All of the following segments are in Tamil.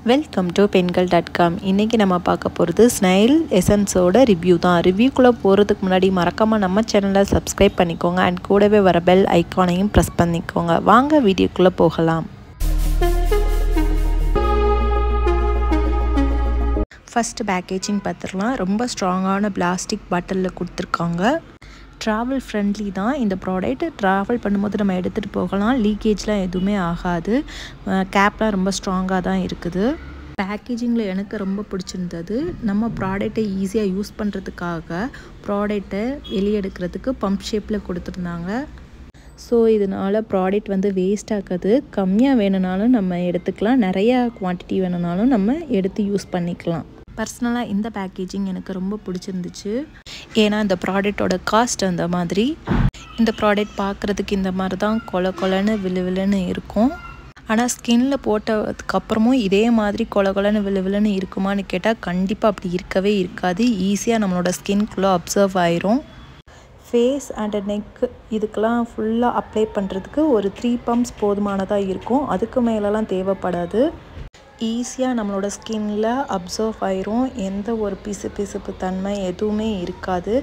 Welcome to பெண்கள்.com. இன்றைக்கி நம்ம பார்க்க போகிறது ஸ்னைல் எசன்ஸோட ரிவ்யூ தான். ரிவ்யூக்குள்ளே போகிறதுக்கு முன்னாடி மறக்காமல் நம்ம சேனலை சப்ஸ்கிரைப் பண்ணிக்கோங்க அண்ட் கூடவே வர பெல் ஐக்கானையும் ப்ரெஸ் பண்ணிக்கோங்க. வாங்க வீடியோக்குள்ளே போகலாம். ஃபஸ்ட்டு பேக்கேஜிங் பார்த்துடலாம். ரொம்ப ஸ்ட்ராங்கான பிளாஸ்டிக் பாட்டிலில் கொடுத்துருக்காங்க. ட்ராவல் ஃப்ரெண்ட்லி தான் இந்த ப்ராடக்ட். ட்ராவல் பண்ணும்போது நம்ம எடுத்துகிட்டு போகலாம். லீக்கேஜ்லாம் எதுவுமே ஆகாது. கேப்லாம் ரொம்ப ஸ்ட்ராங்காக தான் இருக்குது. பேக்கேஜிங்கில் எனக்கு ரொம்ப பிடிச்சிருந்தது. நம்ம ப்ராடக்டை ஈஸியாக யூஸ் பண்ணுறதுக்காக ப்ராடக்டை வெளியே எடுக்கிறதுக்கு பம்ப் ஷேப்பில் கொடுத்துருந்தாங்க. ஸோ இதனால் ப்ராடக்ட் வந்து வேஸ்ட் ஆகாது. கம்மியாக வேணுனாலும் நம்ம எடுத்துக்கலாம், நிறையா குவான்டிட்டி வேணுனாலும் நம்ம எடுத்து யூஸ் பண்ணிக்கலாம். பர்சனலாக இந்த பேக்கேஜிங் எனக்கு ரொம்ப பிடிச்சிருந்துச்சு. ஏன்னா இந்த ப்ராடக்டோட காஸ்ட் அந்த மாதிரி. இந்த ப்ராடக்ட் பார்க்குறதுக்கு இந்த மாதிரி தான் கொல கொலன்னு விழுன்னு இருக்கும். ஆனால் ஸ்கின்னில் போட்டதுக்கப்புறமும் இதே மாதிரி கொல கொலன்னு விழுன்னு இருக்குமான்னு கேட்டால் கண்டிப்பாக அப்படி இருக்கவே இருக்காது. ஈஸியாக நம்மளோட ஸ்கின்குள்ளே அப்சர்வ் ஆயிரும். ஃபேஸ் அண்ட் நெக்கு இதுக்கெல்லாம் ஃபுல்லாக அப்ளை பண்ணுறதுக்கு ஒரு 3 பம்ப்ஸ் போதுமானதாக இருக்கும். அதுக்கு மேலெலாம் தேவைப்படாது. ஈஸியாக நம்மளோட ஸ்கின்னில் அப்சர்வ் ஆயிரும். எந்த ஒரு பிசுப்பு தன்மை எதுவுமே இருக்காது.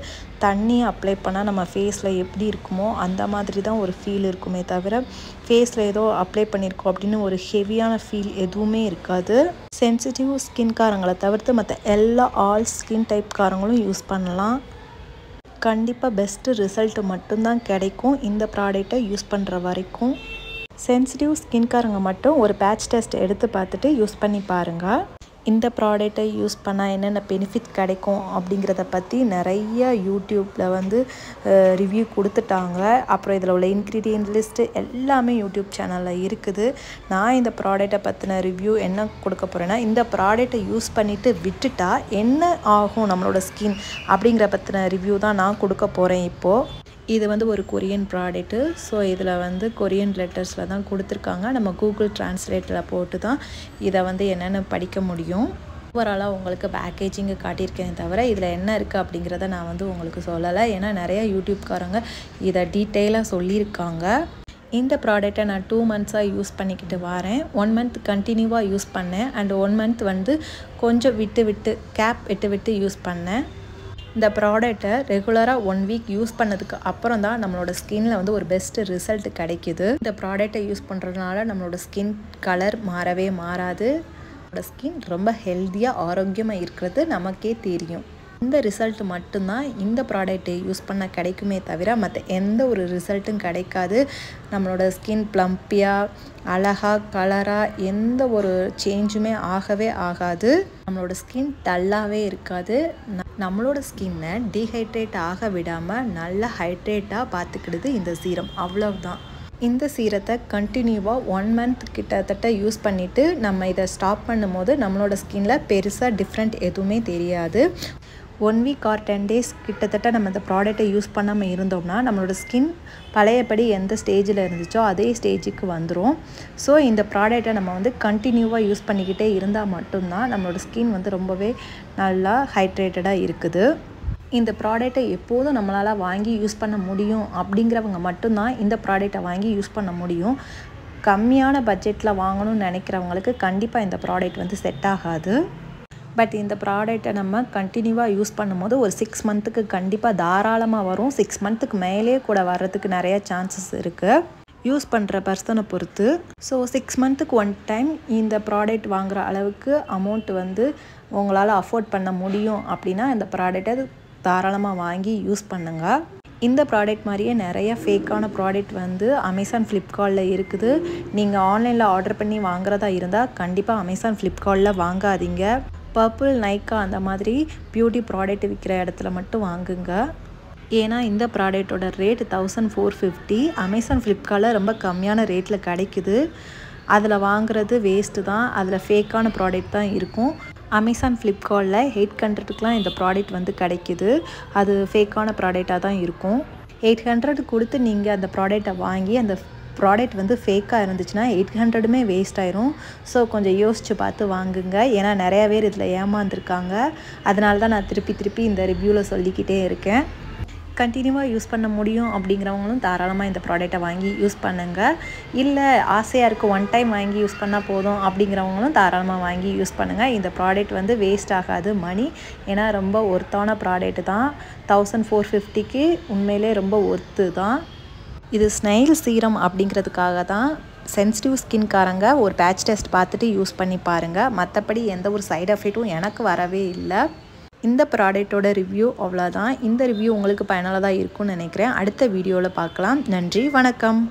தண்ணியை அப்ளை பண்ணால் நம்ம ஃபேஸில் எப்படி இருக்குமோ அந்த மாதிரி தான் ஒரு ஃபீல் இருக்குமே தவிர ஃபேஸில் ஏதோ அப்ளை பண்ணியிருக்கோம் அப்படின்னு ஒரு ஹெவியான ஃபீல் எதுவுமே இருக்காது. சென்சிட்டிவ் ஸ்கின்காரங்களை தவிர்த்து மற்ற ஆல் ஸ்கின் டைப்காரங்களும் யூஸ் பண்ணலாம். கண்டிப்பாக பெஸ்ட்டு ரிசல்ட்டு மட்டும்தான் கிடைக்கும் இந்த ப்ராடக்டை யூஸ் பண்ணுற வரைக்கும். சென்சிட்டிவ் ஸ்கின்காரங்க மட்டும் ஒரு பேட்ச் டெஸ்ட் எடுத்து பார்த்துட்டு யூஸ் பண்ணி பாருங்கள். இந்த ப்ராடக்டை யூஸ் பண்ணால் என்னென்ன பெனிஃபிட் கிடைக்கும் அப்படிங்கிறத பற்றி நிறைய யூடியூப்பில் வந்து ரிவ்யூ கொடுத்துட்டாங்க. அப்புறம் இதில் உள்ள இன்க்ரீடியன்ட் லிஸ்ட்டு எல்லாமே யூடியூப் சேனலில் இருக்குது. நான் இந்த ப்ராடக்டை பற்றின ரிவ்யூ என்ன கொடுக்க போகிறேன்னா, இந்த ப்ராடக்டை யூஸ் பண்ணிவிட்டு விட்டுட்டா என்ன ஆகும் நம்மளோட ஸ்கின் அப்படிங்கிற பற்றின ரிவ்யூ தான் நான் கொடுக்க போகிறேன் இப்போது. இது வந்து ஒரு கொரியன் ப்ராடக்ட்டு. ஸோ இதில் வந்து கொரியன் லெட்டர்ஸில் தான் கொடுத்துருக்காங்க. நம்ம கூகுள் ட்ரான்ஸ்லேட்டில் போட்டு தான் இதை வந்து என்னென்னு படிக்க முடியும். ஓவராலாக உங்களுக்கு பேக்கேஜிங்கு காட்டியிருக்கேன் தவிர இதில் என்ன இருக்குது அப்படிங்கிறத நான் வந்து உங்களுக்கு சொல்லலை. ஏன்னா நிறையா யூடியூப்காரங்க இதை டீட்டெயிலாக சொல்லியிருக்காங்க. இந்த ப்ராடக்டை நான் 2 மந்த்ஸாக யூஸ் பண்ணிக்கிட்டு வரேன். 1 மந்த் கண்டினியூவாக யூஸ் பண்ணேன் அண்ட் 1 மந்த் வந்து கொஞ்சம் விட்டு கேப் விட்டு யூஸ் பண்ணேன். இந்த ப்ராடக்டை ரெகுலராக 1 வீக் யூஸ் பண்ணதுக்கு அப்புறம் தான் நம்மளோட ஸ்கின்னில் வந்து ஒரு பெஸ்ட்டு ரிசல்ட் கிடைக்கிது. இந்த ப்ராடக்டை யூஸ் பண்ணுறதுனால நம்மளோட ஸ்கின் கலர் மாறவே மாறாது. நம்மளோட ஸ்கின் ரொம்ப ஹெல்த்தியாக ஆரோக்கியமாக இருக்கிறது நமக்கே தெரியும். இந்த ரிசல்ட் மட்டும்தான் இந்த ப்ராடக்டை யூஸ் பண்ண கிடைக்குமே தவிர மற்ற எந்த ஒரு ரிசல்ட்டும் கிடைக்காது. நம்மளோட ஸ்கின் ப்ளம்பியாக அழகாக கலராக எந்த ஒரு சேஞ்சுமே ஆகவே ஆகாது. நம்மளோட ஸ்கின் டல்லாகவே இருக்காது. நம்மளோட ஸ்கின்னை டீஹைட்ரேட் ஆக விடாமல் நல்லா ஹைட்ரேட்டாக பார்த்துக்கிடுது இந்த சீரம். அவ்வளவுதான். இந்த சீரத்தை கண்டினியூவாக 1 மந்த் கிட்டத்தட்ட யூஸ் பண்ணிவிட்டு நம்ம இதை ஸ்டாப் பண்ணும்போது நம்மளோட ஸ்கின்னில் பெருசாக டிஃப்ரெண்ட் எதுவுமே தெரியாது. 1 வீக் ஆர் 10 டேஸ் கிட்டத்தட்ட நம்ம இந்த ப்ராடக்டை யூஸ் பண்ணாமல் இருந்தோம்னா நம்மளோட ஸ்கின் பழையபடி எந்த ஸ்டேஜில் இருந்துச்சோ அதே ஸ்டேஜுக்கு வந்துடும். ஸோ இந்த ப்ராடக்டை நம்ம வந்து கண்டினியூவாக யூஸ் பண்ணிக்கிட்டே இருந்தால் மட்டும்தான் நம்மளோட ஸ்கின் வந்து ரொம்பவே நல்லா ஹைட்ரேட்டடாக இருக்குது. இந்த ப்ராடக்டை எப்போதும் நம்மளால் வாங்கி யூஸ் பண்ண முடியும் அப்படிங்கிறவங்க மட்டும்தான் இந்த ப்ராடக்டை வாங்கி யூஸ் பண்ண முடியும். கம்மியான பட்ஜெட்டில் வாங்கணும்னு நினைக்கிறவங்களுக்கு கண்டிப்பாக இந்த ப்ராடக்ட் வந்து செட் ஆகாது. பட் இந்த ப்ராடக்டை நம்ம கண்டினியூவாக யூஸ் பண்ணும்போது ஒரு 6 மந்த்துக்கு கண்டிப்பாக தாராளமாக வரும். 6 மந்த்துக்கு மேலே கூட வர்றதுக்கு நிறையா சான்சஸ் இருக்குது யூஸ் பண்ணுற பர்சனை பொறுத்து. ஸோ 6 மந்த்துக்கு 1 டைம் இந்த ப்ராடக்ட் வாங்குகிற அளவுக்கு அமௌண்ட் வந்து உங்களால் அஃபோர்ட் பண்ண முடியும் அப்படின்னா இந்த ப்ராடக்டை தாராளமாக வாங்கி யூஸ் பண்ணுங்கள். இந்த ப்ராடக்ட் மாதிரியே நிறைய ஃபேக்கான ப்ராடக்ட் வந்து அமேசான் ஃப்ளிப்கார்ட்டில் இருக்குது. நீங்கள் ஆன்லைனில் ஆர்டர் பண்ணி வாங்குறதா இருந்தால் கண்டிப்பாக அமேசான் ஃப்ளிப்கார்ட்டில் வாங்காதீங்க. பர்பிள், நைக்கா அந்த மாதிரி பியூட்டி ப்ராடக்ட் விற்கிற இடத்துல மட்டும் வாங்குங்க. ஏன்னா இந்த ப்ராடக்டோட ரேட் 1450. அமேசான் ஃப்ளிப்கார்ட்டில் ரொம்ப கம்மியான ரேட்டில் கிடைக்குது. அதில் வாங்குறது வேஸ்ட்டு தான். அதில் ஃபேக்கான ப்ராடக்ட் தான் இருக்கும். அமேசான் ஃப்ளிப்கார்ட்டில் 800க்குலாம் இந்த ப்ராடக்ட் வந்து கிடைக்குது. அது ஃபேக்கான ப்ராடக்டாக தான் இருக்கும். 800 கொடுத்து நீங்கள் அந்த ப்ராடக்டை வாங்கி அந்த ப்ராடக்ட் வந்து ஃபேக்காக இருந்துச்சுன்னா 800மே வேஸ்ட் ஆயிரும். ஸோ கொஞ்சம் யோசித்து பார்த்து வாங்குங்க. ஏன்னா நிறையா பேர் இதில் ஏமாந்துருக்காங்க. அதனால தான் நான் திருப்பி இந்த ரிவ்யூவில் சொல்லிக்கிட்டே இருக்கேன். கண்டினியூவாக யூஸ் பண்ண முடியும் அப்படிங்கிறவங்களும் தாராளமாக இந்த ப்ராடக்ட்டை வாங்கி யூஸ் பண்ணுங்கள். இல்லை ஆசையாக இருக்குது ஒன் டைம் வாங்கி யூஸ் பண்ணால் போதும் அப்படிங்கிறவங்களும் தாராளமாக வாங்கி யூஸ் பண்ணுங்கள். இந்த ப்ராடக்ட் வந்து வேஸ்ட் ஆகாது மணி. ஏன்னா ரொம்ப ஒர்த்தான ப்ராடக்ட் தான். 1450க்கு உண்மையிலே ரொம்ப ஒர்த்து தான். இது ஸ்னைல் சீரம் அப்படிங்கிறதுக்காக தான் சென்சிட்டிவ் ஸ்கின்காரங்க ஒரு பேட்ச் டெஸ்ட் பார்த்துட்டு யூஸ் பண்ணி பாருங்கள். மற்றபடி எந்த ஒரு சைடு எஃபெக்ட்டும் எனக்கு வரவே இல்லை. இந்த ப்ராடக்ட்டோட ரிவ்யூ அவ்வளோதான். இந்த ரிவ்யூ உங்களுக்கு பயனுள்ளதாக இருக்கும்னு நினைக்கிறேன். அடுத்த வீடியோவில் பார்க்கலாம். நன்றி, வணக்கம்.